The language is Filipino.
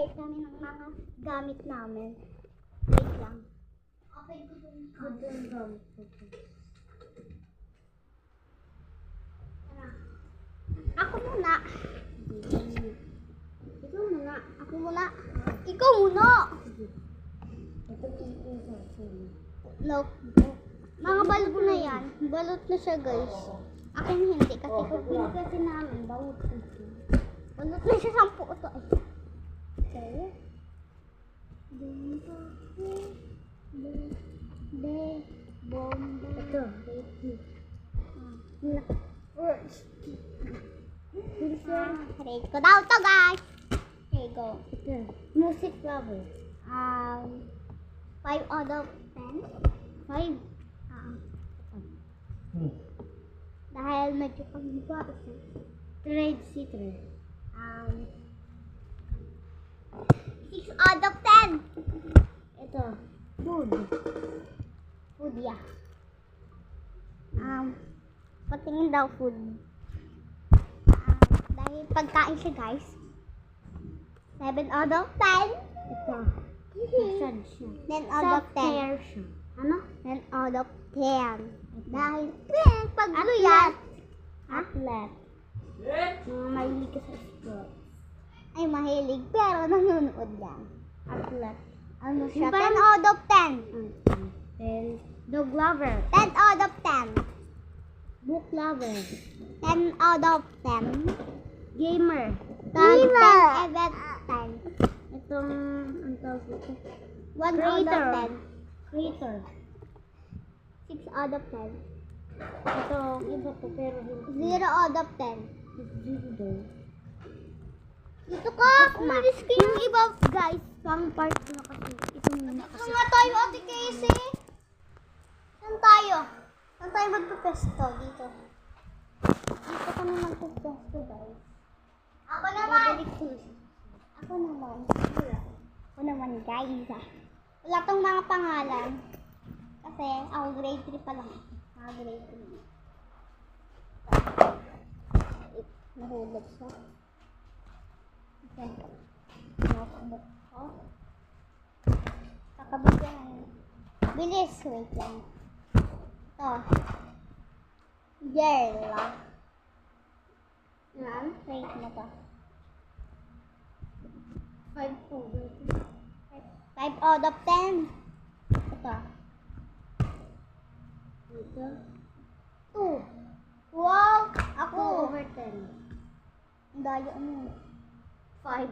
Wait namin ng mga gamit namin. Wait lang. Open ko dun yung gamit ko. Ako muna. Ikaw muna. Ako muna. Ikaw muna. No. Mga balot na yan. Balot na siya, guys. Akin hindi. Kasi kung kasi namin, balot na siya. Balot na siya 10 ito. Okay. Bomba. Ito. Rate ko daw to, guys. Okay, go. Music lover. 5 out of 10. 5. Dahil medyo pag-iba ito. Trade sitter. 6 out of 10. Ito. Food. Food, yeah. Patingin daw food. Dahil pagkain siya, guys. 7 out of 10. Ito. 10 out of 10. Ano? 10 out of 10. Dahil pag yan. Athlete. Mahilig ka sa sports. Ay, mahilig pero nanonood lang. Athlete. Ano siya? 10 out of 10. Then, dog lover. 10 out of 10. Book lover. 10 out of 10. Gamer. 10 event 10. Itong, ang tawag ito? 1 out of 10. Creator. 6 out of 10. Ito, iba to, pero 0 out of 10. Dito ka! Umalis ka yung iba, guys. Pang part na kasi. Ito muna kasi. Nga tayo, Ate Casey. Saan tayo? Saan tayo magpupesto? Dito. Dito kami magpupesto, guys. Ako naman! Ako naman. Ako naman, guys. Wala tong mga pangalan. Kasi ako grade 3 pa lang. Grade 3. Nahulog siya. Okay. Notebook ko. Kakabigyan. Bilis. Wait lang. Ito. Girl. Yan. Wait mo to. 5 out of 10. Ito. Dito. 2. Wow! Ako. 2 over 10. Ang daya mo. 5.